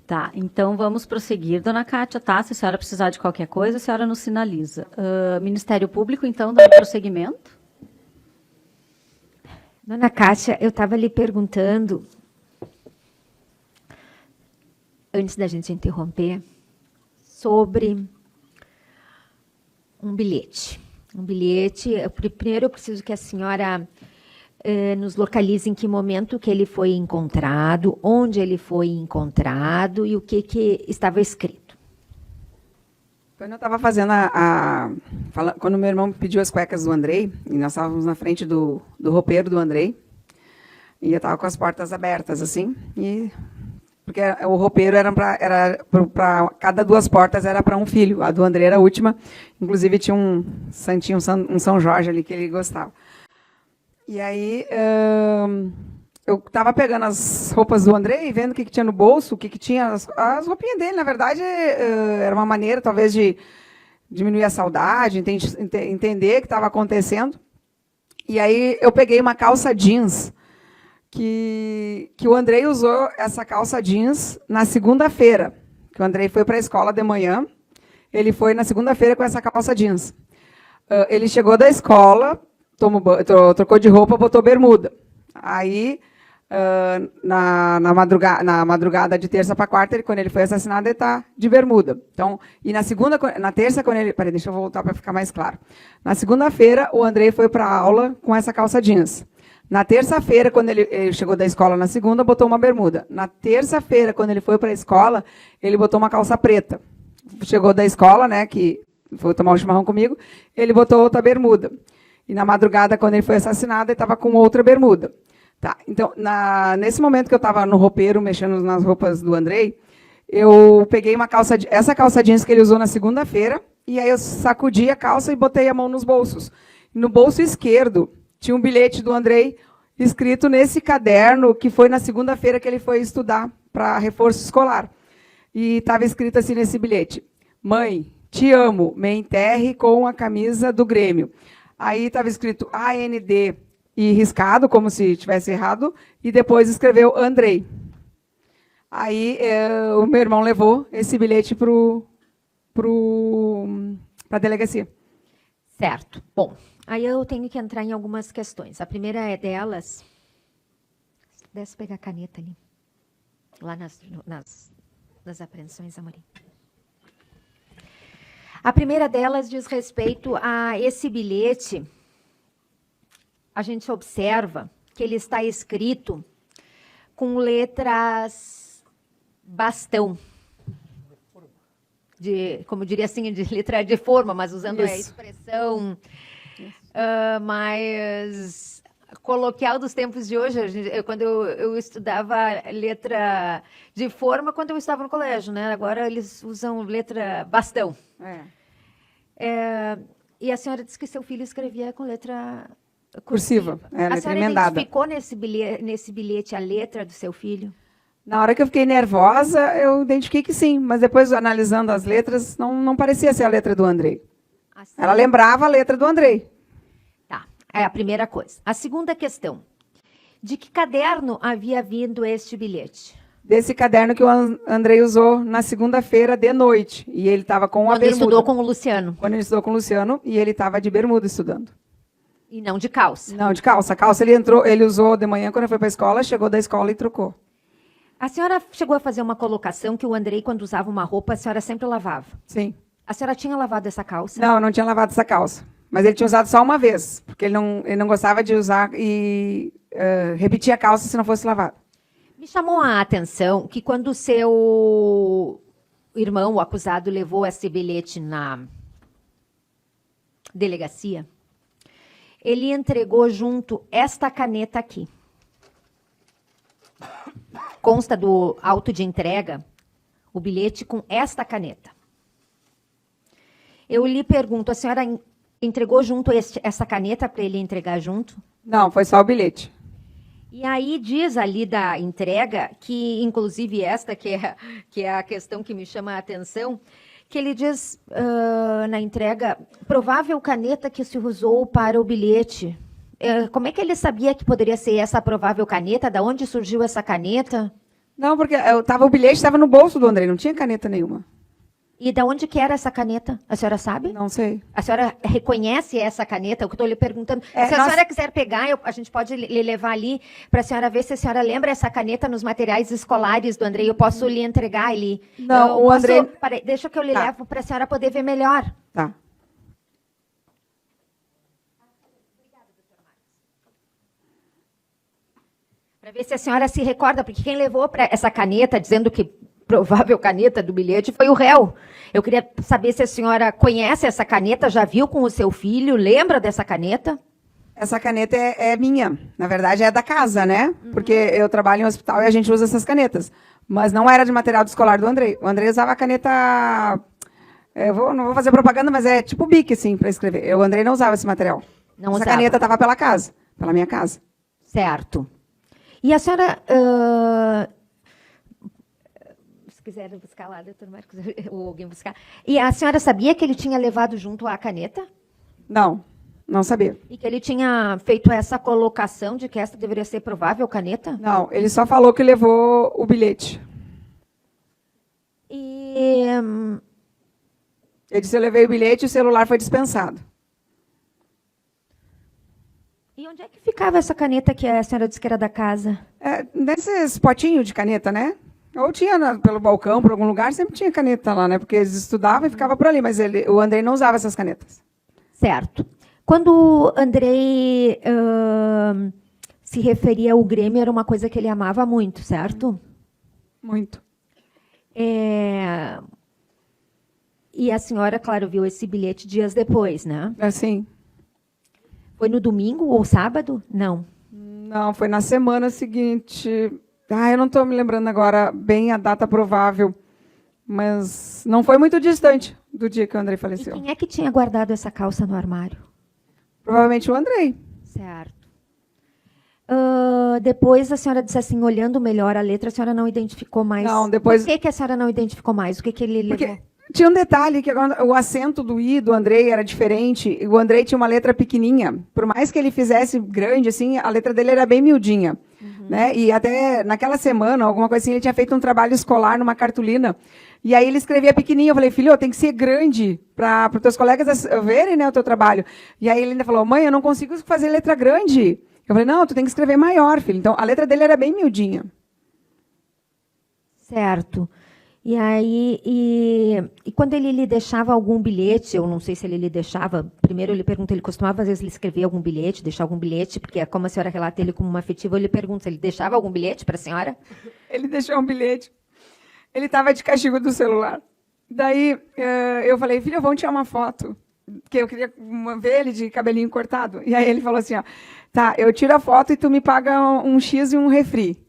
Tá, então vamos prosseguir, dona Cátia, tá? Se a senhora precisar de qualquer coisa, a senhora nos sinaliza. Ministério Público, então, dando prosseguimento. Dona Cátia, eu estava lhe perguntando, antes da gente interromper, sobre um bilhete. Primeiro eu preciso que a senhora nos localize em que momento que ele foi encontrado, onde ele foi encontrado e o que estava escrito. Quando eu estava fazendo quando meu irmão pediu as cuecas do Andrei, e nós estávamos na frente do roupeiro do Andrei, e eu estava com as portas abertas, assim, porque o roupeiro era para cada 2 portas era para um filho, a do Andrei era a última, inclusive tinha um santinho, um São Jorge ali que ele gostava. E aí eu estava pegando as roupas do Andrei, vendo o que tinha no bolso, o que tinha, as roupinhas dele, na verdade, era uma maneira, talvez, de diminuir a saudade, entender o que estava acontecendo. E aí eu peguei uma calça jeans, que o Andrei usou essa calça jeans na segunda-feira, que o Andrei foi para a escola de manhã, ele foi na segunda-feira com essa calça jeans. Ele chegou da escola, trocou de roupa, botou bermuda. Aí, na madrugada de terça para quarta, quando ele foi assassinado, ele está de bermuda. Então, e na terça, quando ele... Peraí, deixa eu voltar para ficar mais claro. Na segunda-feira, o Andrei foi para a aula com essa calça jeans. Na terça-feira, quando ele chegou da escola na segunda, botou uma bermuda. Na terça-feira, quando ele foi para a escola, ele botou uma calça preta. Chegou da escola, né, que foi tomar um chimarrão comigo, ele botou outra bermuda. E na madrugada, quando ele foi assassinado, ele estava com outra bermuda. Tá, então, nesse momento que eu estava no roupeiro, mexendo nas roupas do Andrei, eu peguei essa calça jeans que ele usou na segunda-feira, e aí eu sacudi a calça e botei a mão nos bolsos. No bolso esquerdo, tinha um bilhete do Andrei escrito nesse caderno, que foi na segunda-feira que ele foi estudar para reforço escolar. E estava escrito assim nesse bilhete: mãe, te amo, me enterre com a camisa do Grêmio. Aí estava escrito AND e riscado, como se tivesse errado, e depois escreveu Andrei. Aí o meu irmão levou esse bilhete para a delegacia. Certo. Bom, aí eu tenho que entrar em algumas questões. A primeira é delas... Se pudesse pegar a caneta ali. Lá nas apreensões, Amorim. A primeira delas diz respeito a esse bilhete. A gente observa que ele está escrito com letras bastão. Como diria assim, de letra de forma, mas usando a expressão mais coloquial dos tempos de hoje. Quando eu estudava letra de forma, quando eu estava no colégio, né? Agora eles usam letra bastão. E a senhora disse que seu filho escrevia com letra cursiva. Letra a senhora emendada. Identificou nesse bilhete a letra do seu filho? Na hora que eu fiquei nervosa, eu identifiquei que sim, mas depois, analisando as letras, não parecia ser a letra do Andrei. Assim, ela lembrava a letra do Andrei. Tá, é a primeira coisa. A segunda questão: de que caderno havia vindo este bilhete? Desse caderno que o Andrei usou na segunda-feira de noite. E ele estava com a bermuda. Quando ele estudou com o Luciano. Quando ele estudou com o Luciano, e ele estava de bermuda estudando. E não de calça? Não, de calça. A calça ele usou de manhã quando ele foi para a escola, chegou da escola e trocou. A senhora chegou a fazer uma colocação que o Andrei, quando usava uma roupa, a senhora sempre lavava. Sim. A senhora tinha lavado essa calça? Não, eu não tinha lavado essa calça. Mas ele tinha usado só uma vez, porque ele não gostava de usar e repetir a calça se não fosse lavada. Me chamou a atenção que quando o seu irmão, o acusado, levou esse bilhete na delegacia, ele entregou junto esta caneta aqui. Consta do auto de entrega o bilhete com esta caneta. Eu lhe pergunto, a senhora entregou junto essa caneta para ele entregar junto? Não, foi só o bilhete. E aí diz ali da entrega, que inclusive esta, que é a questão que me chama a atenção, que ele diz na entrega, provável caneta que se usou para o bilhete. Como é que ele sabia que poderia ser essa provável caneta? Da onde surgiu essa caneta? Não, porque o bilhete estava no bolso do Andrei, não tinha caneta nenhuma. E da onde que era essa caneta? A senhora sabe? Não sei. A senhora reconhece essa caneta? O que eu estou lhe perguntando. Se a senhora quiser pegar, a gente pode lhe levar ali para a senhora ver se a senhora lembra essa caneta nos materiais escolares do Andrei. Eu posso lhe entregar ali. Não, o Andrei... Deixa que eu lhe levo para a senhora poder ver melhor. Tá. Para ver se a senhora se recorda, porque quem levou para essa caneta, dizendo que provável caneta do bilhete, foi o réu. Eu queria saber se a senhora conhece essa caneta, já viu com o seu filho, lembra dessa caneta? Essa caneta é minha. Na verdade, é da casa, né? Porque eu trabalho em um hospital e a gente usa essas canetas. Mas não era de material escolar do Andrei. O Andrei usava a caneta... não vou fazer propaganda, mas é tipo Bic, assim, para escrever. O Andrei não usava esse material. Não Essa usava. caneta estava pela casa, pela minha casa. Certo. E a senhora... se quiser buscar lá, doutor Marcos, ou alguém buscar. E a senhora sabia que ele tinha levado junto a caneta? Não sabia. E que ele tinha feito essa colocação de que essa deveria ser provável caneta? Não, ele só falou que levou o bilhete. E... Ele disse, eu levei o bilhete e o celular foi dispensado. E onde é que ficava essa caneta que a senhora disse que era da casa? Nesses potinhos de caneta, né? Ou tinha pelo balcão, por algum lugar, sempre tinha caneta lá, né? Porque eles estudavam e ficava por ali, mas o Andrei não usava essas canetas. Certo. Quando o Andrei se referia ao Grêmio, era uma coisa que ele amava muito, certo? Muito. E a senhora, claro, viu esse bilhete dias depois, né? Assim. Foi no domingo ou sábado? Não. Não, foi na semana seguinte. Eu não estou me lembrando agora bem a data provável, mas não foi muito distante do dia que o Andrei faleceu. E quem é que tinha guardado essa calça no armário? Provavelmente o Andrei. Certo. Depois a senhora disse assim, olhando melhor a letra, a senhora não identificou mais. Não, depois... Por que a senhora não identificou mais? O que ele levou? Porque tinha um detalhe, que agora, o acento do I do Andrei era diferente. O Andrei tinha uma letra pequenininha. Por mais que ele fizesse grande, assim, a letra dele era bem miudinha. Né? E até naquela semana, alguma coisa assim, ele tinha feito um trabalho escolar numa cartolina. E aí ele escrevia pequenininho. Eu falei, filho, tem que ser grande para os teus colegas verem, né, o teu trabalho. E aí ele ainda falou, mãe, eu não consigo fazer letra grande. Eu falei, não, tu tem que escrever maior, filho. Então, a letra dele era bem miudinha. Certo. E aí, e quando ele lhe deixava algum bilhete, eu não sei se ele lhe deixava, primeiro eu lhe pergunto, ele costumava às vezes lhe escrever algum bilhete, deixar algum bilhete, porque como a senhora relata ele como uma afetiva, eu lhe pergunto se ele deixava algum bilhete para a senhora? Ele deixou um bilhete. Ele estava de castigo do celular. Daí eu falei, filho, vamos tirar uma foto, porque eu queria ver ele de cabelinho cortado. E aí ele falou assim, ó, tá, eu tiro a foto e tu me paga um X e um refri.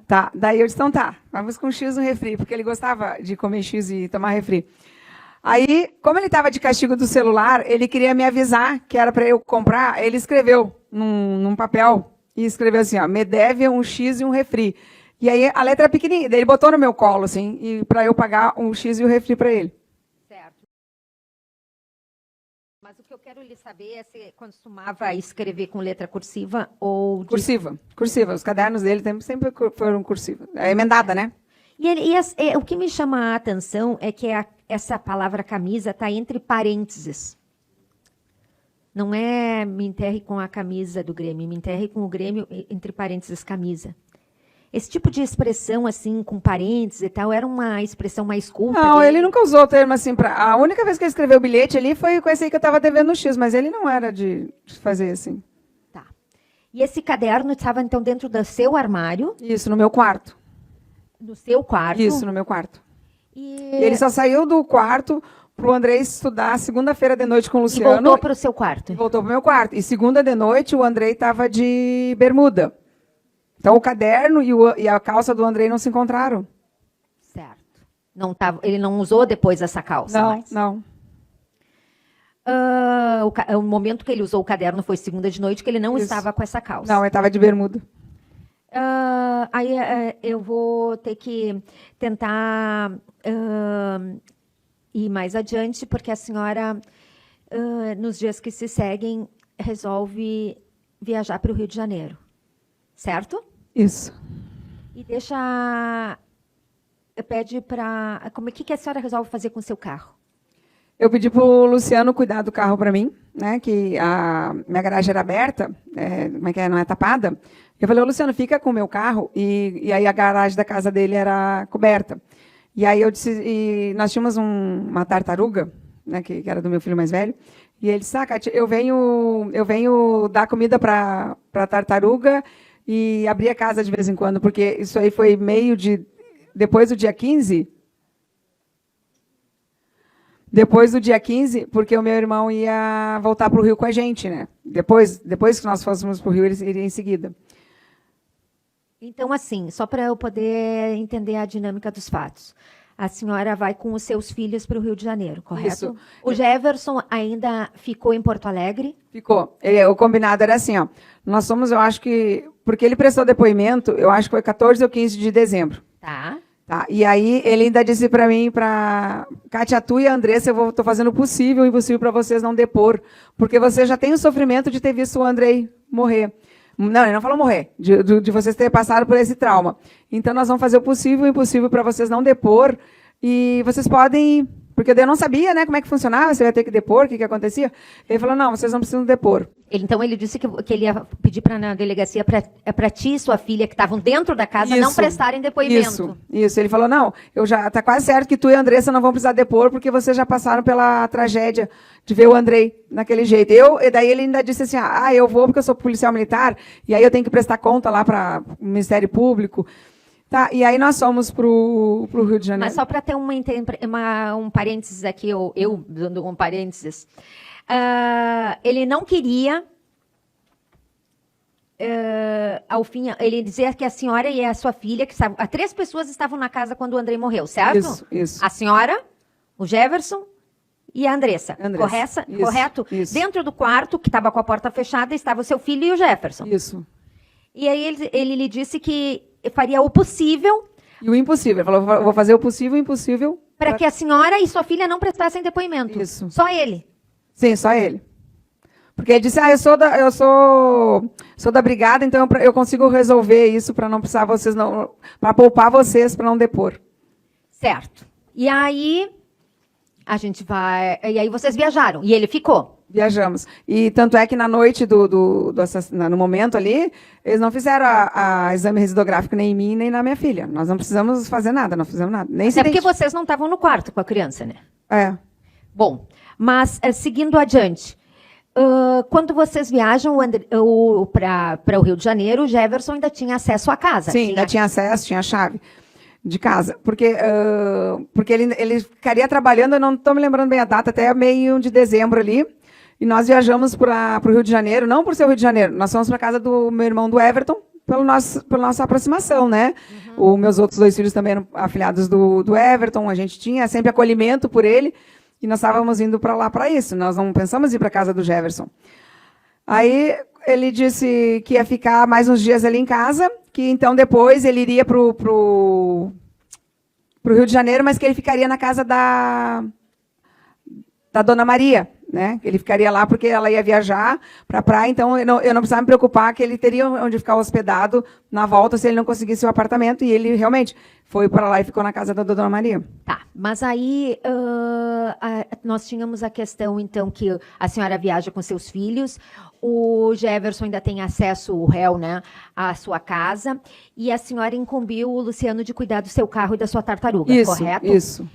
Tá, daí eu disse, então tá, vamos com X no refri, porque ele gostava de comer X e tomar refri. Aí, como ele estava de castigo do celular, ele queria me avisar que era para eu comprar, ele escreveu num papel, e escreveu assim, ó, me deve um X e um refri. E aí a letra é pequenininha, daí ele botou no meu colo, assim, e para eu pagar um X e o refri para ele. Certo. Mas o que eu quero lhe saber é se costumava escrever com letra cursiva ou... Cursiva. Os cadernos dele sempre foram cursiva. É emendada, né? O que me chama a atenção é que essa palavra camisa está entre parênteses. Não é me enterre com a camisa do Grêmio, me enterre com o Grêmio entre parênteses camisa. Esse tipo de expressão, assim, com parênteses e tal, era uma expressão mais culta Não, dele? ele nunca usou o termo assim. A única vez que ele escreveu o bilhete ali foi com esse aí que eu estava devendo o X, mas ele não era de fazer assim. Tá. E esse caderno estava, então, dentro do seu armário? Isso, no meu quarto. No seu quarto? Isso, no meu quarto. E Ele só saiu do quarto para o Andrei estudar segunda-feira de noite com o Luciano. E voltou para o seu quarto? Voltou para o meu quarto. E segunda de noite o Andrei estava de bermuda. Então, o caderno e a calça do Andrei não se encontraram. Certo. Ele não usou depois essa calça mais? Não. O momento que ele usou o caderno foi segunda de noite, que ele não Isso. estava com essa calça. Não, ele estava de bermuda. Aí eu vou ter que tentar ir mais adiante, porque a senhora, nos dias que se seguem, resolve viajar para o Rio de Janeiro. Certo? Isso. E deixa... Pede para... O que a senhora resolve fazer com o seu carro? Eu pedi para o Luciano cuidar do carro para mim, né? Que a minha garagem era aberta, como é que é? Não é tapada. Eu falei, ô, Luciano, fica com o meu carro. E aí a garagem da casa dele era coberta. E aí eu disse, e nós tínhamos uma tartaruga, né? Que era do meu filho mais velho. E ele disse, Cátia, eu venho dar comida para a tartaruga e abrir a casa de vez em quando, porque isso aí foi depois do dia 15. Depois do dia 15, porque o meu irmão ia voltar para o Rio com a gente, né? Depois que nós fôssemos para o Rio, ele iria em seguida. Então, assim, só para eu poder entender a dinâmica dos fatos. A senhora vai com os seus filhos para o Rio de Janeiro, correto? Isso. O Jefferson ainda ficou em Porto Alegre? Ficou. O combinado era assim, ó. Nós somos, eu acho que... Porque ele prestou depoimento, eu acho que foi 14 ou 15 de dezembro. Tá. Tá. E aí ele ainda disse para mim, Cátia, tu e a Andressa, eu estou fazendo o possível e o impossível para vocês não depor, porque você já tem o sofrimento de ter visto o Andrei morrer. Não, ele não falou morrer, de vocês terem passado por esse trauma. Então nós vamos fazer o possível e o impossível para vocês não depor, e vocês podem... Porque eu não sabia, né, como é que funcionava, você ia ter que depor, o que acontecia. Ele falou, não, vocês não precisam depor. Então ele disse que ele ia pedir na delegacia para ti e sua filha, que estavam dentro da casa, não prestarem depoimento. Isso. Ele falou, não, tá quase certo que tu e a Andressa não vão precisar depor, porque vocês já passaram pela tragédia de ver o Andrei naquele jeito. E daí ele ainda disse assim, eu vou porque eu sou policial militar, e aí eu tenho que prestar conta lá para o Ministério Público. Tá, e aí nós fomos pro Rio de Janeiro. Mas só para ter um parênteses aqui, eu dando um parênteses, ele não queria, ao fim, ele dizer que a senhora e a sua filha, que 3 pessoas estavam na casa quando o Andrei morreu, certo? Isso. A senhora, o Jefferson e a Andressa. Correto? Isso. Dentro do quarto, que estava com a porta fechada, estava o seu filho e o Jefferson. Isso. E aí ele lhe disse que faria o possível... E o impossível. Ele falou, vou fazer o possível e o impossível... Para que a senhora e sua filha não prestassem depoimento. Isso. Só ele? Sim, só ele. Porque ele disse, eu sou da brigada, então eu consigo resolver isso para não precisar vocês, para poupar vocês, para não depor. Certo. E aí, a gente vai... E aí vocês viajaram, e ele ficou? Viajamos. E tanto é que na noite do assassinato, no momento ali, eles não fizeram a exame residográfico nem em mim, nem na minha filha. Nós não precisamos fazer nada, não fizemos nada. Nem Até porque vocês não estavam no quarto com a criança, né? É. Bom, mas seguindo adiante, quando vocês viajam para o Rio de Janeiro, o Jefferson ainda tinha acesso à casa? Sim, ainda tinha acesso, tinha a chave de casa. Porque ele ficaria trabalhando, eu não estou me lembrando bem a data, até meio de dezembro ali. E nós viajamos para o Rio de Janeiro, não por ser o Rio de Janeiro, nós fomos para a casa do meu irmão do Everton, pela nossa aproximação, né? Os meus outros 2 filhos também eram afilhados do Everton, a gente tinha sempre acolhimento por ele, e nós estávamos indo para lá para isso, nós não pensamos em ir para a casa do Jefferson. Aí ele disse que ia ficar mais uns dias ali em casa, que então depois ele iria para o Rio de Janeiro, mas que ele ficaria na casa da Dona Maria, né? Ele ficaria lá porque ela ia viajar para a praia, então eu não precisava me preocupar que ele teria onde ficar hospedado na volta se ele não conseguisse o apartamento, e ele realmente foi para lá e ficou na casa da Dona Maria. Tá, mas aí nós tínhamos a questão, então, que a senhora viaja com seus filhos, o Jefferson ainda tem acesso, o réu, né, à sua casa, e a senhora incumbiu o Luciano de cuidar do seu carro e da sua tartaruga, correto? Isso.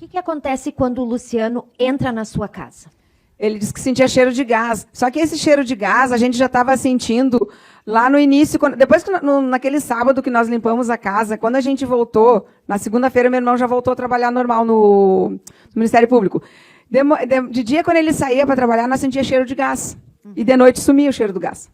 O que acontece quando o Luciano entra na sua casa? Ele disse que sentia cheiro de gás. Só que esse cheiro de gás a gente já estava sentindo lá no início, depois que naquele sábado que nós limpamos a casa, quando a gente voltou, na segunda-feira meu irmão já voltou a trabalhar normal no Ministério Público. De dia, quando ele saía para trabalhar, nós sentia cheiro de gás. E de noite sumia o cheiro do gás.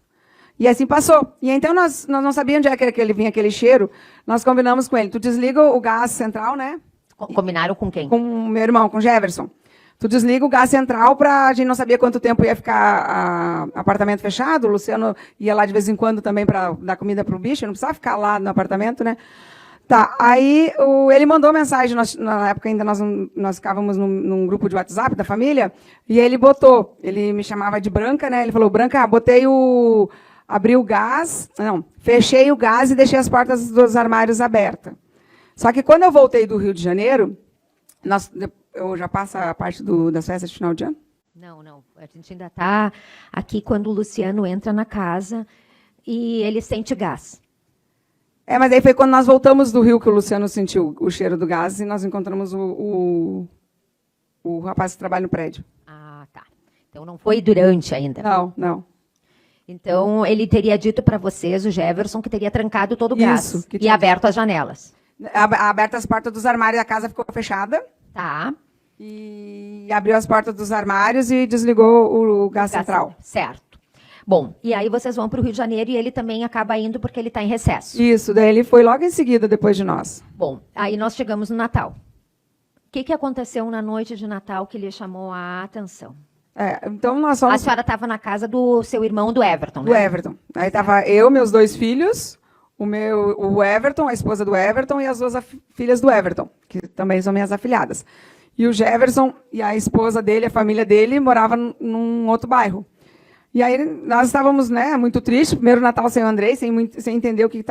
E assim passou. E então nós não sabíamos onde é que ele vinha aquele cheiro. Nós combinamos com ele. Tu desliga o gás central, né? Combinaram com quem? Com o meu irmão, com o Jefferson. Tu desliga o gás central a gente não sabia quanto tempo ia ficar apartamento fechado. O Luciano ia lá de vez em quando também para dar comida para o bicho, não precisava ficar lá no apartamento, né? Tá, aí ele mandou mensagem, na época ainda nós ficávamos num grupo de WhatsApp da família, e ele me chamava de Branca, né? Ele falou, Branca, botei abri o gás, não, fechei o gás e deixei as portas dos armários abertas. Só que quando eu voltei do Rio de Janeiro, eu já passo a parte das festas de final de ano? Não. A gente ainda está aqui quando o Luciano entra na casa e ele sente gás. Mas aí foi quando nós voltamos do Rio que o Luciano sentiu o cheiro do gás e nós encontramos o rapaz que trabalha no prédio. Ah, tá. Então não foi durante ainda. Não. Então ele teria dito para vocês, o Jefferson, que teria trancado todo o gás Isso, que e tinha- aberto as janelas. Abertas as portas dos armários, a casa ficou fechada. Tá. E abriu as portas dos armários e desligou o gás central. Certo. Bom, e aí vocês vão para o Rio de Janeiro e ele também acaba indo porque ele está em recesso. Isso, daí ele foi logo em seguida, depois de nós. Bom, aí nós chegamos no Natal. O que aconteceu na noite de Natal que lhe chamou a atenção? Então nós A fomos senhora estava na casa do seu irmão, do Everton, do né? Everton. Aí tava eu, meus 2 filhos, o Everton, a esposa do Everton e as 2 filhas do Everton, que também são minhas afilhadas. E o Jefferson e a esposa dele, a família dele, moravam num outro bairro. E aí nós estávamos, né, muito tristes, primeiro Natal sem o Andrei, sem entender o que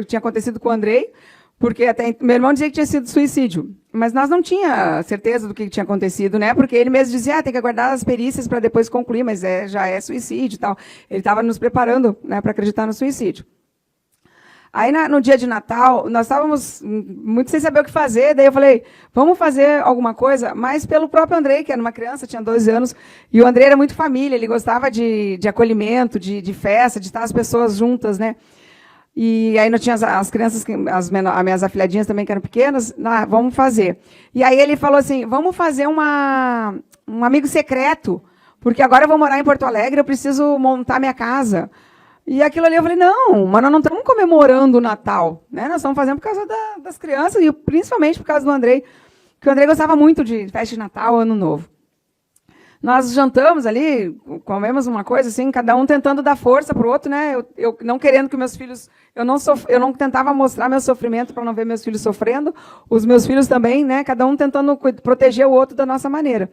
tinha acontecido com o Andrei, porque até meu irmão dizia que tinha sido suicídio, mas nós não tinha certeza do que tinha acontecido, né? Porque ele mesmo dizia, tem que aguardar as perícias para depois concluir, mas já é suicídio e tal. Ele estava nos preparando, né, para acreditar no suicídio. Aí, no dia de Natal, nós estávamos muito sem saber o que fazer, daí eu falei, vamos fazer alguma coisa, mas pelo próprio Andrei, que era uma criança, tinha 12 anos, e o Andrei era muito família, ele gostava de acolhimento, de festa, de estar as pessoas juntas, né? E aí não tinha as crianças, as minhas afilhadinhas também, que eram pequenas, vamos fazer. E aí ele falou assim, vamos fazer um amigo secreto, porque agora eu vou morar em Porto Alegre, eu preciso montar minha casa. E aquilo ali eu falei, não, mas nós não estamos comemorando o Natal, né? Nós estamos fazendo por causa das crianças e principalmente por causa do Andrei, que o Andrei gostava muito de festa de Natal, Ano Novo. Nós jantamos ali, comemos uma coisa assim, cada um tentando dar força para o outro, né? Eu não querendo que meus filhos... Eu não tentava mostrar meu sofrimento para não ver meus filhos sofrendo, os meus filhos também, né? Cada um tentando proteger o outro da nossa maneira.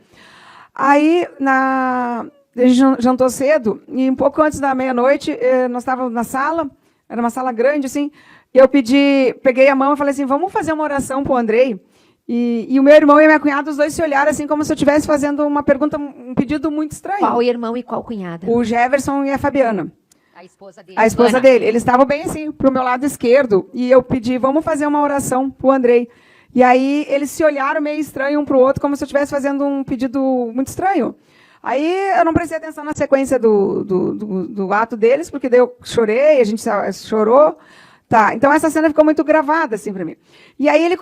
Aí, a gente jantou cedo, e um pouco antes da meia-noite, nós estávamos na sala, era uma sala grande, assim, e eu peguei a mão e falei assim, vamos fazer uma oração para o Andrei. E o meu irmão e a minha cunhada, os dois se olharam assim, como se eu estivesse fazendo uma pergunta, um pedido muito estranho. Qual irmão e qual cunhada? O Jefferson e a Fabiana. A esposa dele. A esposa dele. Eles estavam bem assim, para o meu lado esquerdo, e eu pedi, vamos fazer uma oração para o Andrei. E aí eles se olharam meio estranho um para o outro, como se eu estivesse fazendo um pedido muito estranho. Aí eu não prestei atenção na sequência do ato deles, porque daí eu chorei, a gente chorou. Tá, então essa cena ficou muito gravada, assim, para mim. E aí ele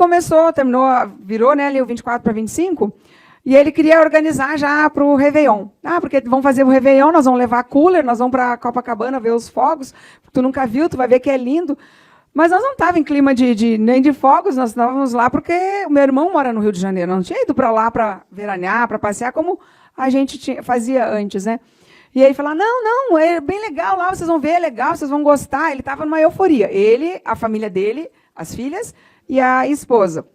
virou, né, ali o 24 para 25, e ele queria organizar já para o Réveillon. Porque vamos fazer o Réveillon, nós vamos levar cooler, nós vamos para Copacabana ver os fogos, tu nunca viu, tu vai ver que é lindo. Mas nós não estávamos em clima nem de fogos, nós estávamos lá porque o meu irmão mora no Rio de Janeiro, não tinha ido para lá para veranear, para passear, como a gente fazia antes, né? E aí ele falou, não, é bem legal lá, vocês vão ver, é legal, vocês vão gostar. Ele estava numa euforia. Ele, a família dele, as filhas e a esposa.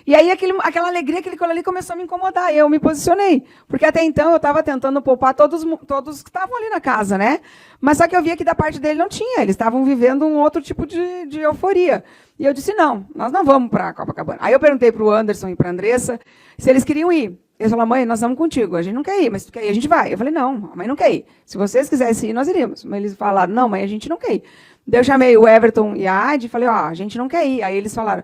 E aí aquela alegria, aquele ali começou a me incomodar. Eu me posicionei. Porque até então eu estava tentando poupar todos que estavam ali na casa, né? Mas só que eu via que da parte dele não tinha. Eles estavam vivendo um outro tipo de euforia. E eu disse, não, nós não vamos para Copacabana. Aí eu perguntei para o Anderson e para a Andressa se eles queriam ir. Eles falaram, mãe, nós vamos contigo, a gente não quer ir, mas se tu quer ir, a gente vai. Eu falei, não, a mãe não quer ir. Se vocês quisessem ir, nós iríamos. Mas eles falaram, não, mãe, a gente não quer ir. Daí eu chamei o Everton e a Adi e falei, a gente não quer ir. Aí eles falaram,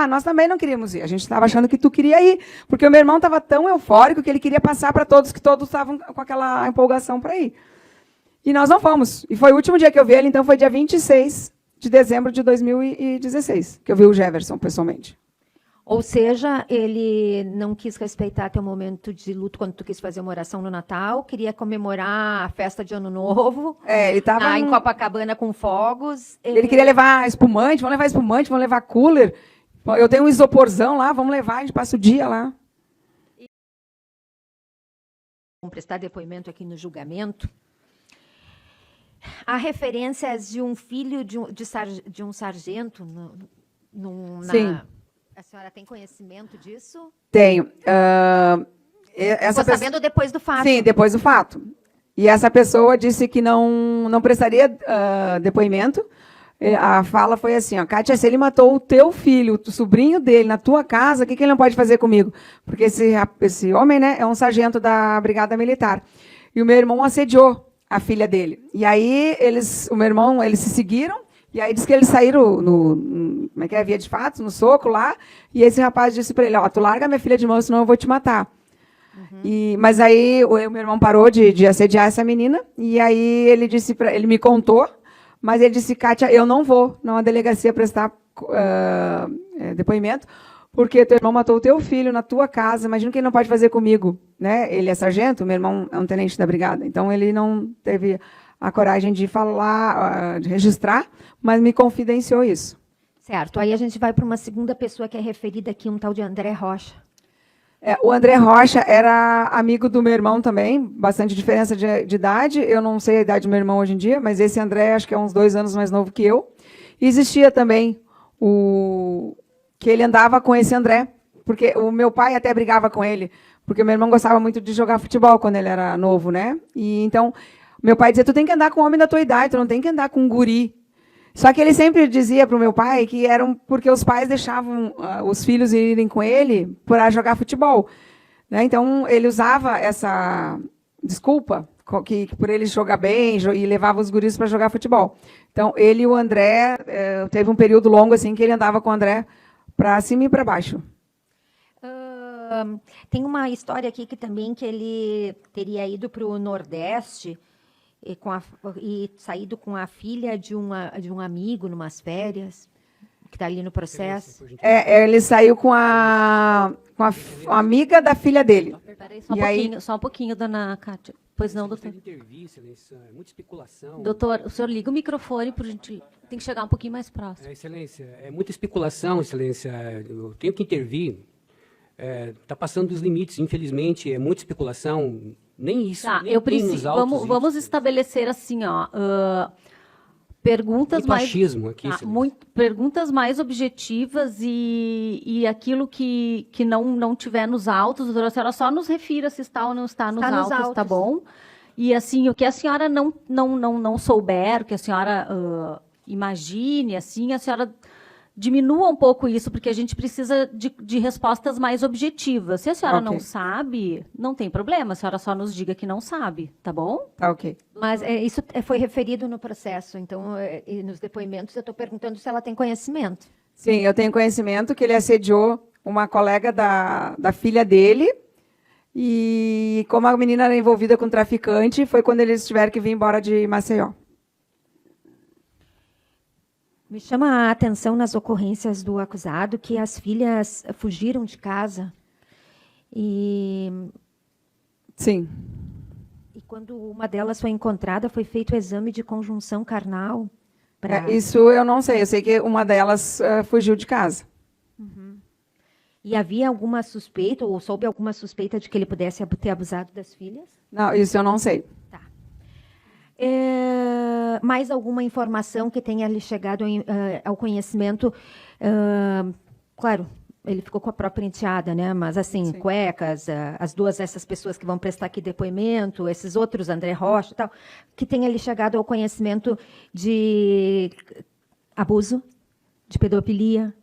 nós também não queríamos ir. A gente estava achando que tu queria ir, porque o meu irmão estava tão eufórico que ele queria passar para todos, que todos estavam com aquela empolgação para ir. E nós não fomos. E foi o último dia que eu vi ele, então foi dia 26 de dezembro de 2016, que eu vi o Jefferson pessoalmente. Ou seja, ele não quis respeitar teu momento de luto quando tu quis fazer uma oração no Natal, queria comemorar a festa de Ano Novo. Ele estava em Copacabana com fogos. Ele queria levar espumante, vamos levar cooler. Eu tenho um isoporzão lá, vamos levar, a gente passa o dia lá. Vamos prestar depoimento aqui no julgamento. Há referências de um filho de um sargento Sim. A senhora tem conhecimento disso? Tenho. Estou sabendo depois do fato. Sim, depois do fato. E essa pessoa disse que não prestaria depoimento. A fala foi assim, ó, Kátia, se ele matou o teu filho, o sobrinho dele, na tua casa, o que ele não pode fazer comigo? Porque esse homem, né, é um sargento da Brigada Militar. E o meu irmão assediou a filha dele. E aí, eles se seguiram, e aí diz que eles saíram como é que é, via de fato, no soco lá, e esse rapaz disse para ele, ó, tu larga minha filha de mão, senão eu vou te matar. Mas aí o meu irmão parou de assediar essa menina, e aí ele me contou, mas ele disse, Kátia, eu não vou na delegacia prestar depoimento, porque teu irmão matou o teu filho na tua casa, imagina o que ele não pode fazer comigo, né? Ele é sargento, meu irmão é um tenente da brigada, então ele não teve a coragem de falar, de registrar, mas me confidenciou isso. Certo. Aí a gente vai para uma segunda pessoa que é referida aqui, um tal de André Rocha. O André Rocha era amigo do meu irmão também, bastante diferença de idade. Eu não sei a idade do meu irmão hoje em dia, mas esse André acho que é uns 2 anos mais novo que eu. E existia também que ele andava com esse André, porque o meu pai até brigava com ele, porque o meu irmão gostava muito de jogar futebol quando ele era novo, né? E então, meu pai dizia, tu tem que andar com um homem da tua idade, tu não tem que andar com um guri. Só que ele sempre dizia para o meu pai que eram porque os pais deixavam os filhos irem com ele para jogar futebol, né? Então, ele usava essa desculpa, que por ele jogar bem, e levava os guris para jogar futebol. Então, ele e o André, teve um período longo assim que ele andava com o André para cima e para baixo. Tem uma história aqui que também que ele teria ido para o Nordeste e saído com a filha de um amigo numas férias, que está ali no processo. Ele saiu com a amiga da filha dele. Peraí, só um pouquinho, dona Kátia. Pois não, doutor. Excelência, é muita especulação. Doutor, o senhor liga o microfone, por gente. Tem que chegar um pouquinho mais próximo. Excelência, é muita especulação, Excelência. Eu tenho que intervir. Está passando dos limites, infelizmente, é muita especulação. Nem isso. Tá, nem eu tem nos preciso. autos Vamos isso. estabelecer assim, ó. Perguntas Muito mais. achismo aqui, Excelência. Perguntas mais objetivas e aquilo que não tiver nos autos, doutora, a senhora só nos refira se está ou não está nos autos, tá bom? E assim, o que a senhora não souber, o que a senhora imagine, assim, a senhora diminua um pouco isso, porque a gente precisa de respostas mais objetivas. Se a senhora não sabe, não tem problema, a senhora só nos diga que não sabe, tá bom? Tá ok. Mas isso foi referido no processo, então, e nos depoimentos, eu estou perguntando se ela tem conhecimento. Sim, eu tenho conhecimento que ele assediou uma colega da filha dele, e como a menina era envolvida com traficante, foi quando eles tiveram que vir embora de Maceió. Me chama a atenção nas ocorrências do acusado que as filhas fugiram de casa Sim. E quando uma delas foi encontrada, foi feito o exame de conjunção carnal. Isso eu não sei. Eu sei que uma delas fugiu de casa. Uhum. E havia alguma suspeita, ou soube alguma suspeita de que ele pudesse ter abusado das filhas? Não, isso eu não sei. Tá. Mais alguma informação que tenha lhe chegado ao conhecimento? Claro, ele ficou com a própria enteada, né? Mas assim, sim, cuecas, essas pessoas que vão prestar aqui depoimento, esses outros, André Rocha e tal, que tenha lhe chegado ao conhecimento de abuso, de pedofilia.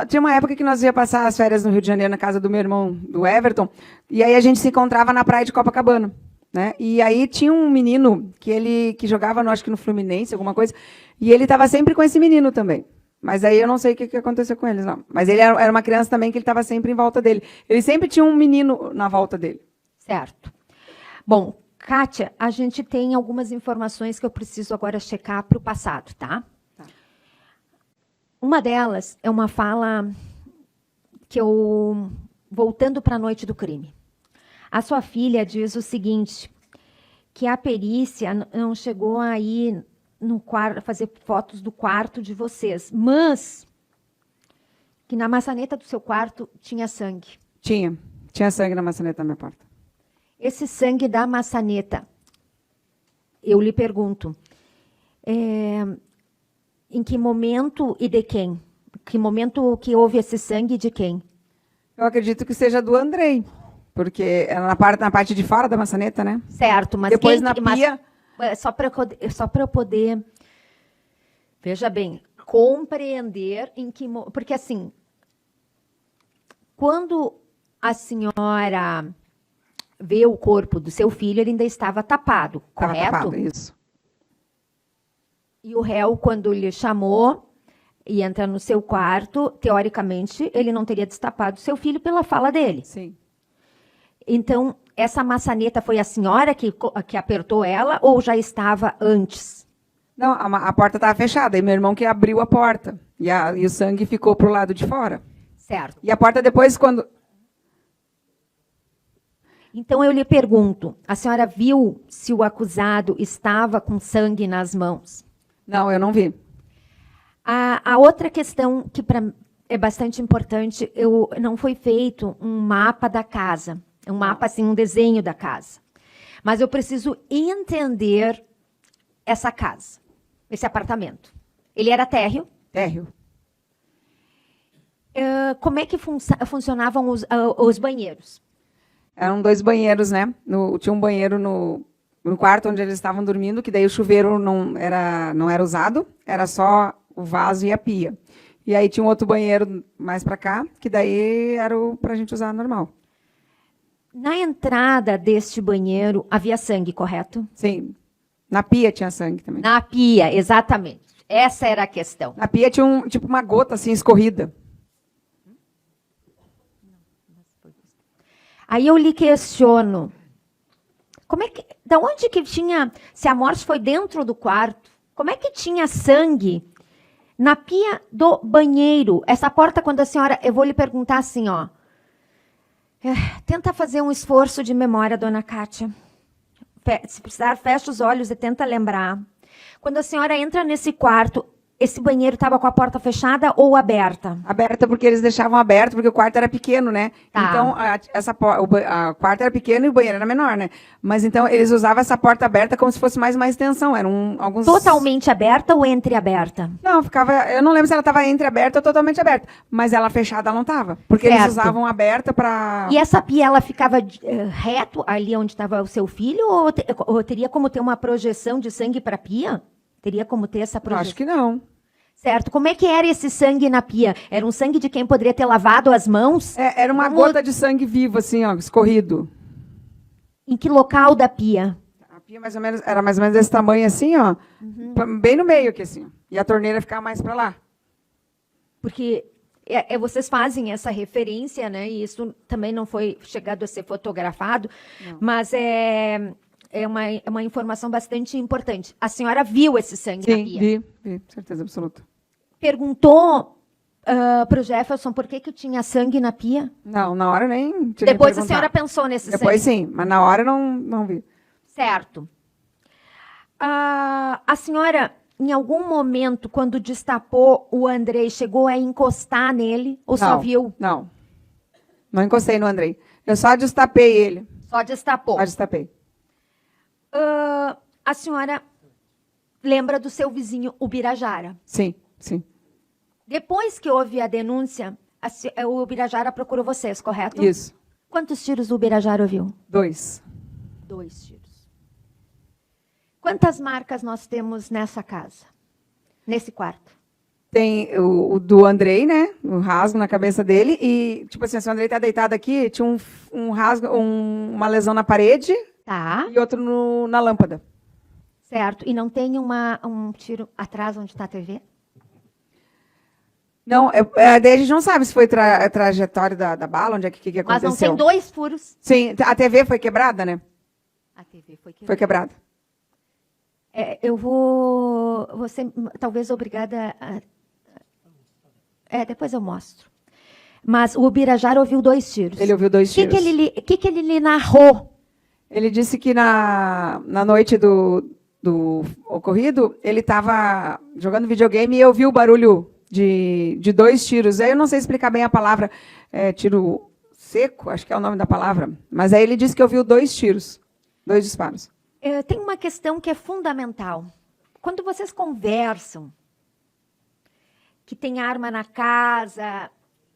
Tinha uma época que nós ia passar as férias no Rio de Janeiro, na casa do meu irmão, do Everton, e aí a gente se encontrava na praia de Copacabana. Né? E aí tinha um menino que jogava, acho que no Fluminense, alguma coisa, e ele estava sempre com esse menino também. Mas aí eu não sei o que aconteceu com eles, não. Mas ele era uma criança também que ele estava sempre em volta dele. Ele sempre tinha um menino na volta dele. Certo. Bom, Kátia, a gente tem algumas informações que eu preciso agora checar para o passado, tá? Uma delas é uma fala que voltando para a noite do crime. A sua filha diz o seguinte, que a perícia não chegou a ir no quarto, fazer fotos do quarto de vocês, mas que na maçaneta do seu quarto tinha sangue. Tinha sangue na maçaneta da minha porta. Esse sangue da maçaneta, eu lhe pergunto, em que momento e de quem? Que momento que houve esse sangue e de quem? Eu acredito que seja do Andrei. Porque era na parte de fora da maçaneta, né? Certo, mas depois na pia... Só para eu poder, veja bem, compreender em que... Porque, assim, quando a senhora vê o corpo do seu filho, ele ainda estava tapado, correto? Estava tapado, isso. E o réu, quando lhe chamou e entra no seu quarto, teoricamente, ele não teria destapado seu filho pela fala dele. Sim. Então, essa maçaneta foi a senhora que apertou ela ou já estava antes? Não, a porta estava fechada e meu irmão que abriu a porta. E o sangue ficou pro lado de fora. Certo. E a porta depois, quando... Então, eu lhe pergunto, a senhora viu se o acusado estava com sangue nas mãos? Não, eu não vi. A outra questão que é bastante importante, não foi feito um mapa da casa. Um mapa, assim, um desenho da casa. Mas eu preciso entender essa casa, esse apartamento. Ele era térreo? Térreo. Como é que funcionavam os banheiros? Eram 2 banheiros, né? Tinha um banheiro no quarto onde eles estavam dormindo, que daí o chuveiro não era usado, era só o vaso e a pia. E aí tinha um outro banheiro mais para cá, que daí era para a gente usar normal. Na entrada deste banheiro havia sangue, correto? Sim. Na pia tinha sangue também. Na pia, exatamente. Essa era a questão. Na pia tinha tipo uma gota assim escorrida. Aí eu lhe questiono. Da onde que tinha, se a morte foi dentro do quarto, como é que tinha sangue na pia do banheiro? Essa porta, quando a senhora, eu vou lhe perguntar assim, ó. Tenta fazer um esforço de memória, dona Kátia. Se precisar, fecha os olhos e tenta lembrar. Quando a senhora entra nesse quarto, esse banheiro estava com a porta fechada ou aberta? Aberta porque eles deixavam aberto, porque o quarto era pequeno, né? Tá. Então, o quarto era pequeno e o banheiro era menor, né? Mas então, eles usavam essa porta aberta como se fosse mais uma extensão. Eram alguns... Totalmente aberta ou entreaberta? Não, ficava... Eu não lembro se ela estava entreaberta ou totalmente aberta. Mas ela fechada, ela não estava. Porque Certo. eles usavam aberta para... E essa pia, ela ficava reto ali onde estava o seu filho? Ou teria como ter uma projeção de sangue para a pia? Teria como ter essa Eu projeção? acho que não. Certo. Como é que era esse sangue na pia? Era um sangue de quem poderia ter lavado as mãos? Era uma gota de sangue vivo, assim, ó, escorrido. Em que local da pia? A pia era mais ou menos desse tamanho, assim, ó. Bem no meio aqui, assim. E a torneira ficava mais para lá. Porque vocês fazem essa referência, né? E isso também não foi chegado a ser fotografado, Não. mas é uma informação bastante importante. A senhora viu esse sangue na pia? Vi, certeza absoluta. Perguntou para o Jefferson por que tinha sangue na pia? Não, na hora nem tive Depois que a senhora pensou nesse sangue? Depois sim, mas na hora não vi. Certo. A senhora, em algum momento, quando destapou o Andrei, chegou a encostar nele ou só viu? Não encostei no Andrei. Eu só destapei ele. Só destapou. Só destapei. A senhora lembra do seu vizinho Ubirajara? Sim. Depois que houve a denúncia, o Ubirajara procurou vocês, correto? Isso. Quantos tiros o Ubirajara ouviu? 2. 2 tiros. Quantas marcas nós temos nessa casa? Nesse quarto? Tem o do Andrei, né? Um rasgo na cabeça dele. E, tipo assim, se o Andrei tá deitado aqui, tinha um rasgo, uma lesão na parede. Tá. E outro na lâmpada. Certo. E não tem um tiro atrás onde está a TV? Não, daí a gente não sabe se foi a trajetória da bala, onde é que aconteceu. Mas não tem 2 furos? Sim, a TV foi quebrada, né? A TV foi quebrada. Foi quebrada. Eu vou ser talvez obrigada a... depois eu mostro. Mas o Ubirajara ouviu 2 tiros. Ele ouviu 2 tiros. O que ele lhe narrou? Ele disse que na noite do ocorrido, ele estava jogando videogame e ouviu o barulho de 2 tiros. Aí eu não sei explicar bem a palavra, tiro seco, acho que é o nome da palavra. Mas aí ele disse que ouviu 2 tiros, 2 disparos. Tem uma questão que é fundamental. Quando vocês conversam, que tem arma na casa,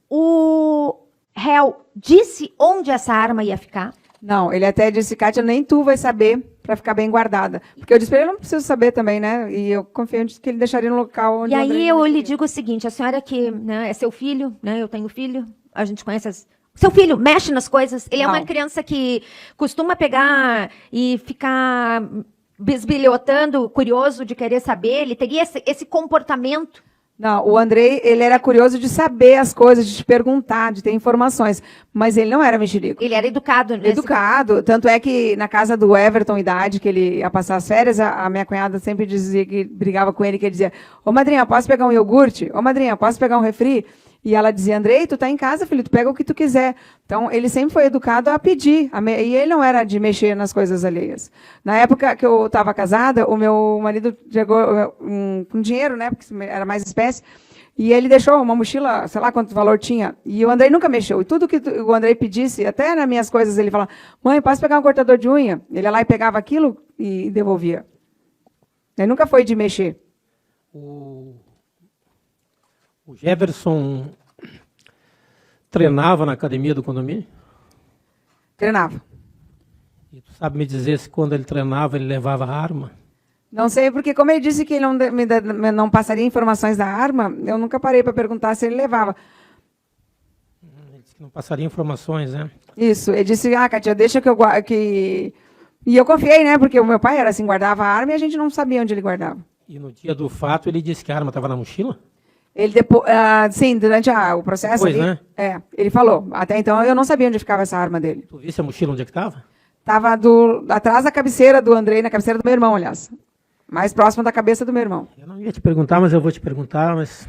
o réu disse onde essa arma ia ficar? Não, ele até disse, Kátia, nem tu vai saber para ficar bem guardada. Porque eu disse para ele, eu não preciso saber também, né? E eu confio que ele deixaria no local onde... E aí eu lhe digo o seguinte, a senhora que, né, é seu filho, né? Eu tenho filho, a gente conhece seu filho mexe nas coisas. Ele é uma criança que costuma pegar e ficar bisbilhotando, curioso de querer saber. Ele teria esse comportamento. Não, o Andrei, ele era curioso de saber as coisas, de te perguntar, de ter informações. Mas ele não era mexerico. Ele era educado. Educado. Tanto é que na casa do Everton Idade, que ele ia passar as férias, a minha cunhada sempre dizia que brigava com ele, que ele dizia, ô madrinha, posso pegar um iogurte? Ô madrinha, posso pegar um refri? E ela dizia, Andrei, tu tá em casa, filho, tu pega o que tu quiser. Então, ele sempre foi educado a pedir. E ele não era de mexer nas coisas alheias. Na época que eu estava casada, o meu marido chegou com dinheiro, né, porque era mais espécie, e ele deixou uma mochila, sei lá quanto valor tinha, e o Andrei nunca mexeu. E tudo que o Andrei pedisse, até nas minhas coisas, ele falava, mãe, posso pegar um cortador de unha? Ele ia lá e pegava aquilo e devolvia. Ele nunca foi de mexer. O Jefferson treinava na academia do condomínio? Treinava. E tu sabe me dizer se quando ele treinava ele levava arma? Não sei, porque como ele disse que ele não passaria informações da arma, eu nunca parei para perguntar se ele levava. Ele disse que não passaria informações, né? Isso, ele disse, Kátia, deixa que eu guarde... E eu confiei, né, porque o meu pai era assim, guardava a arma e a gente não sabia onde ele guardava. E no dia do fato ele disse que a arma estava na mochila? Ele depois, sim, durante o processo Depois, ali, né? Ele falou. Até então eu não sabia onde ficava essa arma dele. Tu visse a mochila onde é que estava? Estava atrás da cabeceira do Andrei, na cabeceira do meu irmão, aliás. Mais próximo da cabeça do meu irmão. Eu não ia te perguntar, mas eu vou te perguntar, mas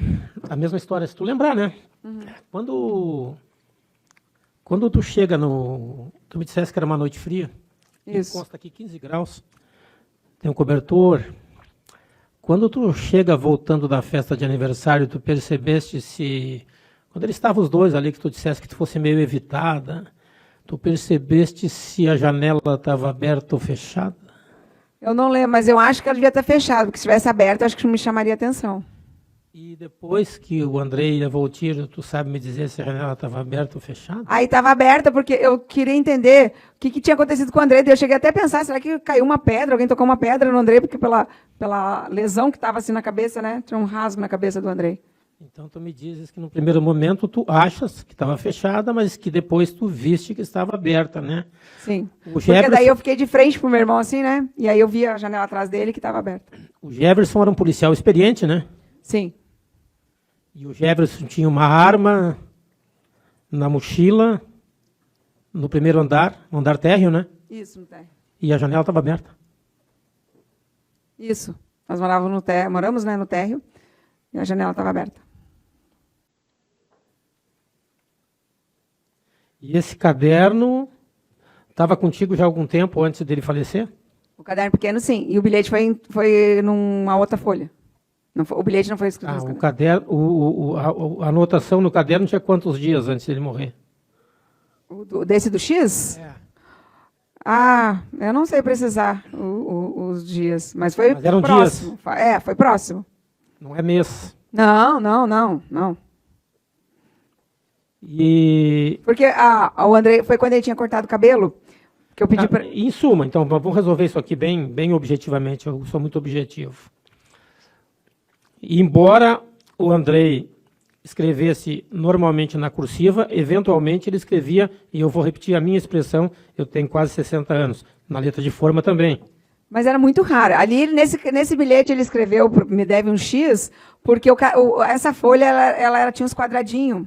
a mesma história, se tu lembrar, né? Uhum. Quando tu chega tu me disseste que era uma noite fria. Isso. Consta aqui 15 graus, tem um cobertor. Quando tu chega voltando da festa de aniversário, tu percebeste se... Quando eles estavam os dois ali, que tu disseste que tu fosse meio evitada, tu percebeste se a janela estava aberta ou fechada? Eu não lembro, mas eu acho que ela devia estar fechada, porque se estivesse aberta, eu acho que me chamaria atenção. E depois que o Andrei levou o tiro, tu sabe me dizer se a janela estava aberta ou fechada? Aí estava aberta, porque eu queria entender o que tinha acontecido com o Andrei. Eu cheguei até a pensar, será que caiu uma pedra? Alguém tocou uma pedra no Andrei, porque pela lesão que estava assim na cabeça, né? Tinha um rasgo na cabeça do Andrei. Então tu me dizes que no primeiro momento tu achas que estava fechada, mas que depois tu viste que estava aberta, né? Sim. Porque daí eu fiquei de frente pro meu irmão assim, né? E aí eu vi a janela atrás dele que estava aberta. O Jefferson era um policial experiente, né? Sim. E o Jefferson tinha uma arma na mochila, no primeiro andar, no andar térreo, né? Isso, no térreo. E a janela estava aberta. Isso. Nós moramos, né, no térreo, e a janela estava aberta. E esse caderno estava contigo já há algum tempo antes dele falecer? O caderno pequeno, sim. E o bilhete foi numa outra folha. O bilhete não foi escrito. O caderno, a anotação no caderno tinha quantos dias antes dele morrer? Desse do X? É. Eu não sei precisar os dias, mas foi eram próximo. Dias. Foi próximo. Não é mês. Não. E... Porque o Andrei, foi quando ele tinha cortado o cabelo, que eu pedi para... Em suma, então, vamos resolver isso aqui bem objetivamente, eu sou muito objetivo. E embora o Andrei escrevesse normalmente na cursiva, eventualmente ele escrevia, e eu vou repetir a minha expressão, eu tenho quase 60 anos, na letra de forma também. Mas era muito raro. Ali, nesse bilhete, ele escreveu, me deve um X, porque essa folha, ela tinha uns quadradinhos.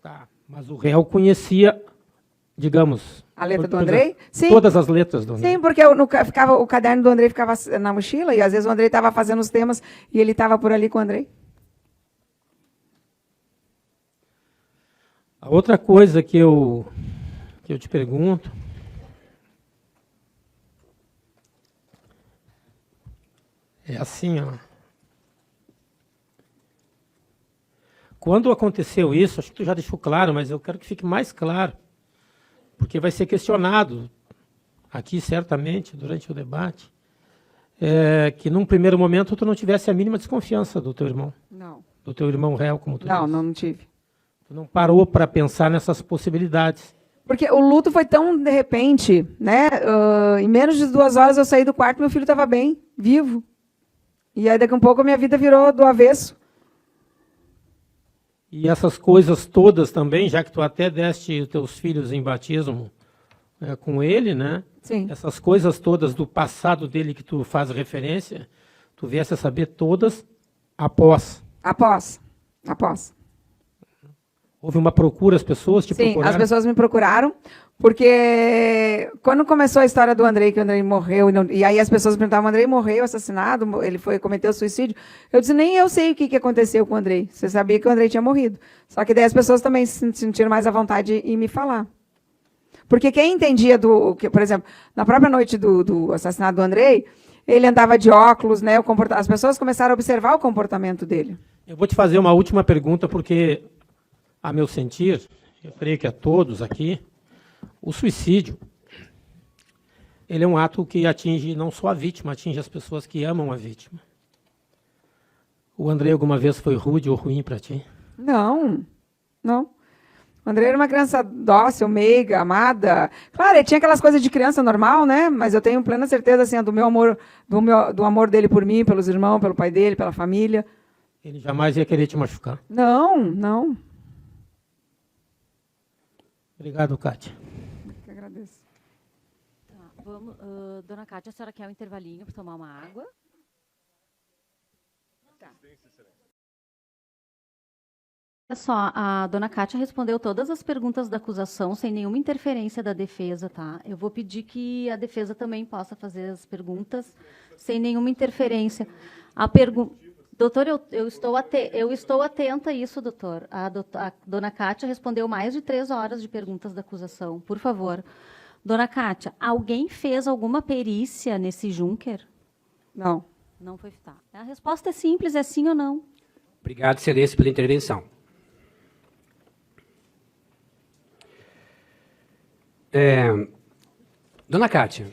Tá, mas o réu conhecia, digamos... A letra do Andrei? Sim. Todas as letras do Andrei. Sim, porque o caderno do Andrei ficava na mochila, e às vezes o Andrei estava fazendo os temas, e ele estava por ali com o Andrei. A outra coisa que eu te pergunto... É assim, ó. Quando aconteceu isso, acho que tu já deixou claro, mas eu quero que fique mais claro, porque vai ser questionado aqui, certamente, durante o debate, que num primeiro momento tu não tivesse a mínima desconfiança do teu irmão. Não. Do teu irmão réu, como tu disse. Não tive. Tu não parou para pensar nessas possibilidades. Porque o luto foi tão de repente, né? Em menos de 2 horas eu saí do quarto, meu filho estava bem, vivo. E aí daqui a um pouco a minha vida virou do avesso. E essas coisas todas também, já que tu até deste os teus filhos em batismo com ele, né? Sim. Essas coisas todas do passado dele que tu faz referência, tu viesse a saber todas após. Após. Houve uma procura, as pessoas te procuraram? Sim, as pessoas me procuraram, porque quando começou a história do Andrei, que o Andrei morreu, e aí as pessoas perguntavam, o Andrei morreu, assassinado, ele cometeu suicídio? Eu disse, nem eu sei o que aconteceu com o Andrei. Você sabia que o Andrei tinha morrido. Só que daí as pessoas também se sentiram mais à vontade em me falar. Porque quem entendia por exemplo, na própria noite do assassinato do Andrei, ele andava de óculos, né? As pessoas começaram a observar o comportamento dele. Eu vou te fazer uma última pergunta, porque, a meu sentir, eu creio que a todos aqui, o suicídio, ele é um ato que atinge não só a vítima, atinge as pessoas que amam a vítima. O Andrei alguma vez foi rude ou ruim para ti? Não. O André era uma criança dócil, meiga, amada. Claro, ele tinha aquelas coisas de criança normal, né? Mas eu tenho plena certeza assim, do meu amor, do amor dele por mim, pelos irmãos, pelo pai dele, pela família. Ele jamais ia querer te machucar. Não. Obrigado, Kátia. Eu que agradeço. Tá, vamos, dona Kátia, a senhora quer um intervalinho para tomar uma água? Olha só, a dona Kátia respondeu todas as perguntas da acusação sem nenhuma interferência da defesa, tá? Eu vou pedir que a defesa também possa fazer as perguntas sem nenhuma interferência. Doutor, eu estou atenta a isso, doutor. A dona Kátia respondeu mais de 3 horas de perguntas da acusação. Por favor. Dona Kátia, alguém fez alguma perícia nesse Junker? Não. Não foi. Tá. A resposta é simples, é sim ou não. Obrigado, Excelência, pela intervenção. Dona Kátia,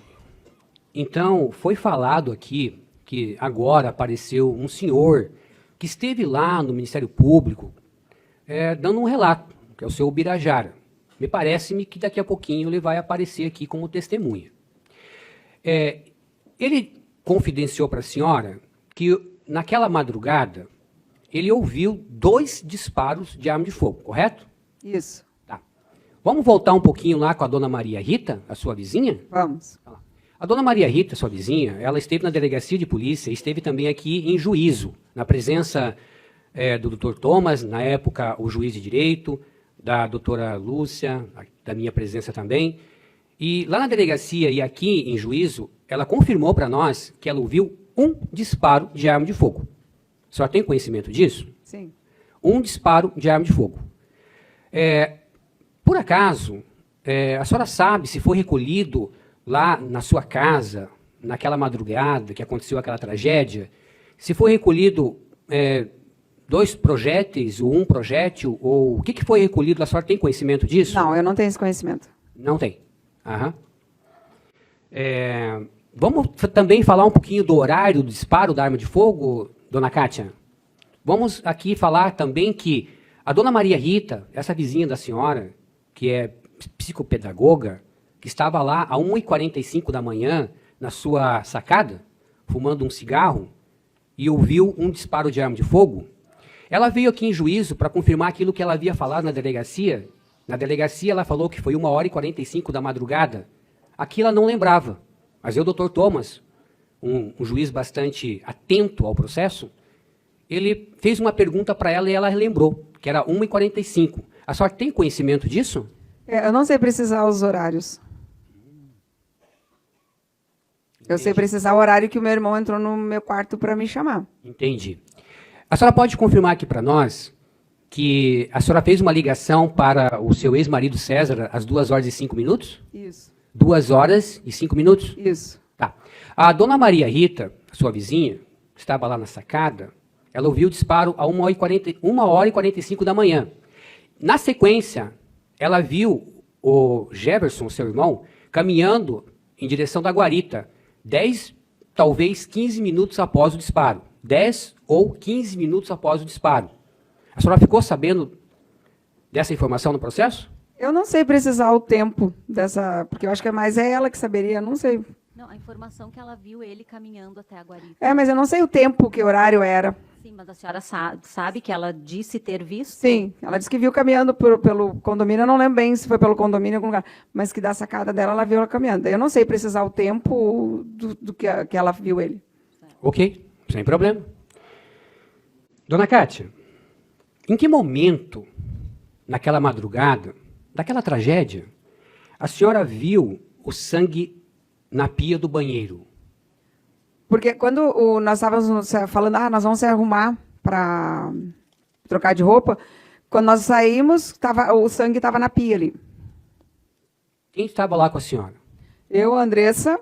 então foi falado aqui que agora apareceu um senhor que esteve lá no Ministério Público dando um relato, que é o seu Ubirajara. Me parece-me que daqui a pouquinho ele vai aparecer aqui como testemunha. Ele confidenciou para a senhora que naquela madrugada ele ouviu 2 disparos de arma de fogo, correto? Isso. Vamos voltar um pouquinho lá com a dona Maria Rita, a sua vizinha? Vamos. A dona Maria Rita, sua vizinha, ela esteve na delegacia de polícia, esteve também aqui em juízo, na presença do doutor Thomas, na época o juiz de direito, da doutora Lúcia, da minha presença também. E lá na delegacia e aqui em juízo, ela confirmou para nós que ela ouviu um disparo de arma de fogo. A senhora tem conhecimento disso? Sim. Um disparo de arma de fogo. Por acaso, a senhora sabe se foi recolhido lá na sua casa, naquela madrugada que aconteceu aquela tragédia, se foi recolhido 2 projéteis, ou 1 projétil, ou o que foi recolhido? A senhora tem conhecimento disso? Não, eu não tenho esse conhecimento. Não tem. Aham. Vamos também falar um pouquinho do horário do disparo da arma de fogo, dona Kátia? Vamos aqui falar também que a dona Maria Rita, essa vizinha da senhora, que é psicopedagoga, que estava lá a 1h45 da manhã, na sua sacada, fumando um cigarro, e ouviu um disparo de arma de fogo, ela veio aqui em juízo para confirmar aquilo que ela havia falado na delegacia. Na delegacia ela falou que foi 1h45 da madrugada. Aqui ela não lembrava. Mas o doutor Thomas, um juiz bastante atento ao processo, ele fez uma pergunta para ela e ela lembrou, que era 1h45. A senhora tem conhecimento disso? Eu não sei precisar os horários. Eu sei precisar o horário que o meu irmão entrou no meu quarto para me chamar. Entendi. A senhora pode confirmar aqui para nós que a senhora fez uma ligação para o seu ex-marido César às 2h05? Isso. 2h05? Isso. Tá. A dona Maria Rita, sua vizinha, que estava lá na sacada, ela ouviu o disparo a 1h45 da manhã. Na sequência, ela viu o Jefferson, seu irmão, caminhando em direção da guarita, 10, talvez 15 minutos após o disparo. 10 ou 15 minutos após o disparo. A senhora ficou sabendo dessa informação no processo? Eu não sei precisar o tempo dessa, porque eu acho que mais é ela que saberia, não sei. Não, a informação que ela viu ele caminhando até a guarita. Mas eu não sei o tempo, que horário era. Sim, mas a senhora sabe que ela disse ter visto? Sim, ela disse que viu caminhando pelo condomínio, eu não lembro bem se foi pelo condomínio em algum lugar, mas que da sacada dela ela viu ela caminhando. Eu não sei precisar o tempo do que ela viu ele. Ok, sem problema. Dona Kátia, em que momento, naquela madrugada, daquela tragédia, a senhora viu o sangue na pia do banheiro? Porque quando nós estávamos falando, nós vamos se arrumar para trocar de roupa, quando nós saímos, o sangue estava na pia ali. Quem estava lá com a senhora? Eu, a Andressa,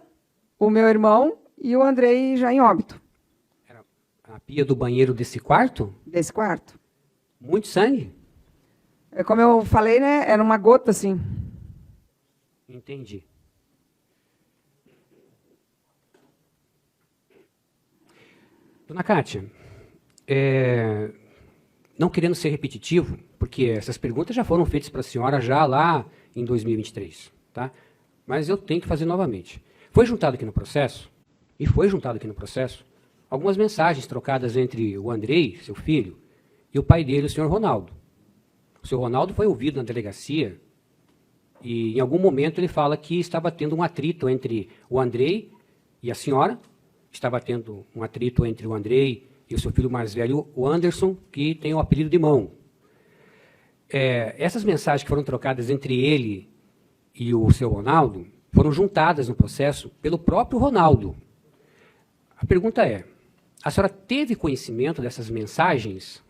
o meu irmão e o Andrei já em óbito. Era a pia do banheiro desse quarto? Desse quarto. Muito sangue? Como eu falei, né, era uma gota, assim. Entendi. Dona Kátia, não querendo ser repetitivo, porque essas perguntas já foram feitas para a senhora já lá em 2023, tá? Mas eu tenho que fazer novamente. Foi juntado aqui no processo, algumas mensagens trocadas entre o Andrei, seu filho, e o pai dele, o senhor Ronaldo. O senhor Ronaldo foi ouvido na delegacia e em algum momento ele fala que estava tendo um atrito entre o Andrei e a senhora, estava tendo um atrito entre o Andrei e o seu filho mais velho, o Anderson, que tem o apelido de Mão. Essas mensagens que foram trocadas entre ele e o seu Ronaldo foram juntadas no processo pelo próprio Ronaldo. A pergunta é, a senhora teve conhecimento dessas mensagens?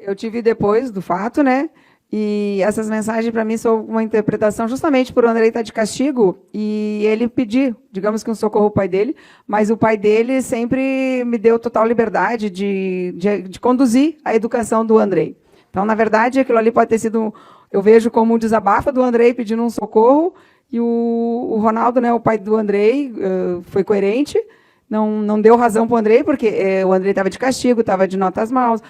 Eu tive depois do fato, né? E essas mensagens, para mim, são uma interpretação justamente por o Andrei estar de castigo e ele pedir, digamos que um socorro ao pai dele, mas o pai dele sempre me deu total liberdade de conduzir a educação do Andrei. Então, na verdade, aquilo ali pode ter sido, eu vejo como um desabafo do Andrei pedindo um socorro e o Ronaldo, né, o pai do Andrei, foi coerente, não deu razão para o Andrei, porque o Andrei estava de castigo, estava de notas maus,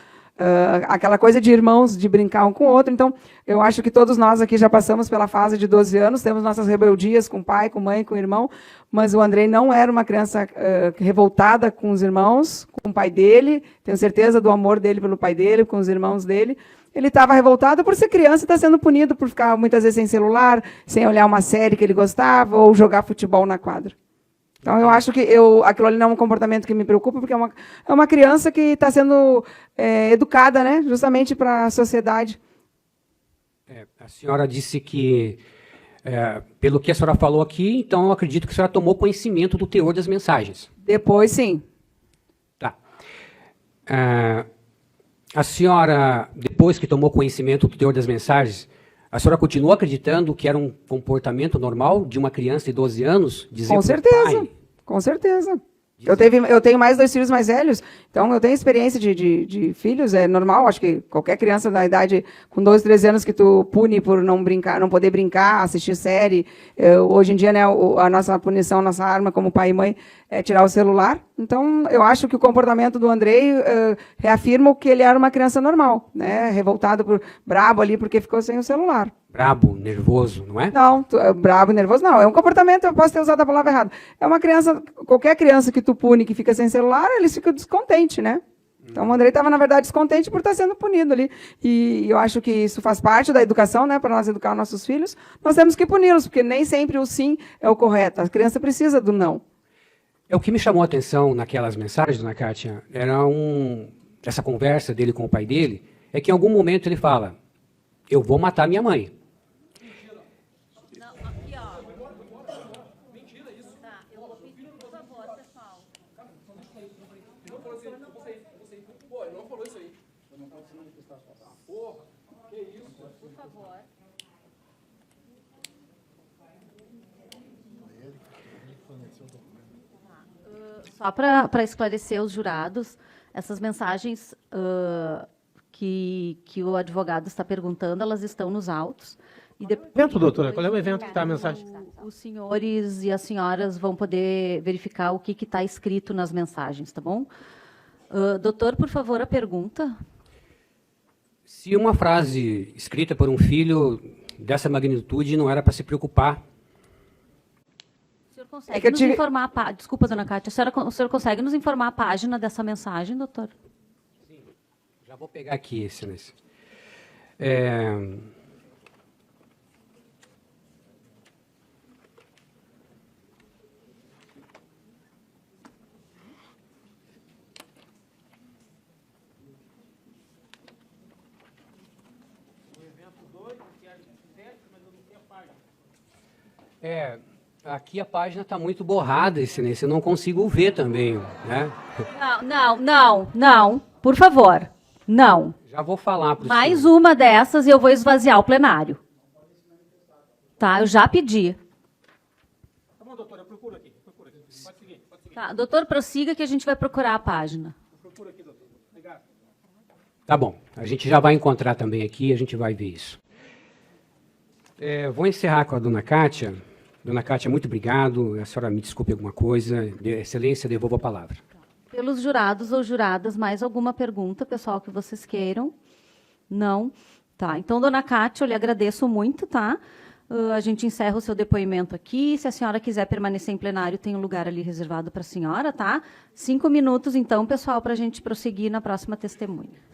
aquela coisa de irmãos, de brincar um com o outro. Então, eu acho que todos nós aqui já passamos pela fase de 12 anos, temos nossas rebeldias com pai, com mãe, com irmão, mas o Andrei não era uma criança revoltada com os irmãos, com o pai dele, tenho certeza do amor dele pelo pai dele, com os irmãos dele. Ele estava revoltado por ser criança e está sendo punido por ficar muitas vezes sem celular, sem olhar uma série que ele gostava, ou jogar futebol na quadra. Então, eu acho que aquilo ali não é um comportamento que me preocupa, porque é uma criança que está sendo educada, né, justamente para a sociedade. A senhora disse que, pelo que a senhora falou aqui, então eu acredito que a senhora tomou conhecimento do teor das mensagens. Depois, sim. Tá. A senhora, depois que tomou conhecimento do teor das mensagens, a senhora continua acreditando que era um comportamento normal de uma criança de 12 anos? Dizer com certeza, com certeza. Eu tenho mais 2 filhos mais velhos, então eu tenho experiência de filhos, é normal, acho que qualquer criança da idade com 12, 13 anos que tu pune por não brincar, não poder brincar, assistir série, hoje em dia, né, a nossa punição, nossa arma como pai e mãe é tirar o celular. Então, eu acho que o comportamento do Andrei reafirma que ele era uma criança normal, né, revoltado, brabo ali porque ficou sem o celular. Brabo, nervoso, não é? Não, brabo, nervoso, não. É um comportamento, eu posso ter usado a palavra errada. É uma criança, qualquer criança que tu pune que fica sem celular, eles ficam descontentes, né? Então, o Andrei estava, na verdade, descontente por estar sendo punido ali. E eu acho que isso faz parte da educação, né? Para nós educar nossos filhos, nós temos que puni-los, porque nem sempre o sim é o correto. A criança precisa do não. O que me chamou a atenção naquelas mensagens, dona Kátia, era essa conversa dele com o pai dele, é que em algum momento ele fala, eu vou matar minha mãe. Só para esclarecer os jurados, essas mensagens que o advogado está perguntando, elas estão nos autos. E evento, doutora? Qual é o evento que está a mensagem? Os senhores e as senhoras vão poder verificar o que está escrito nas mensagens, tá bom? Doutor, por favor, a pergunta. Se uma frase escrita por um filho dessa magnitude não era para se preocupar. O senhor consegue nos informar Desculpa, dona Cátia, o senhor consegue nos informar a página dessa mensagem, doutor? Sim, já vou pegar aqui, excelência. Aqui a página está muito borrada, excelência, eu não consigo ver também, né? Não, por favor, não. Já vou falar para o Mais senhor. uma dessas e eu vou esvaziar o plenário. Tá, eu já pedi. Tá bom, doutora, eu procuro aqui. Pode seguir. Tá, doutor, prossiga que a gente vai procurar a página. Procura aqui, doutor. Obrigado. Tá bom, a gente já vai encontrar também aqui, a gente vai ver isso. Vou encerrar com a dona Cátia. Dona Cátia, muito obrigado. A senhora me desculpe alguma coisa. Excelência, devolvo a palavra. Pelos jurados ou juradas, mais alguma pergunta, pessoal, que vocês queiram? Não? Tá, então, dona Cátia, eu lhe agradeço muito, tá? A gente encerra o seu depoimento aqui. Se a senhora quiser permanecer em plenário, tem um lugar ali reservado para a senhora, tá? 5 minutos, então, pessoal, para a gente prosseguir na próxima testemunha.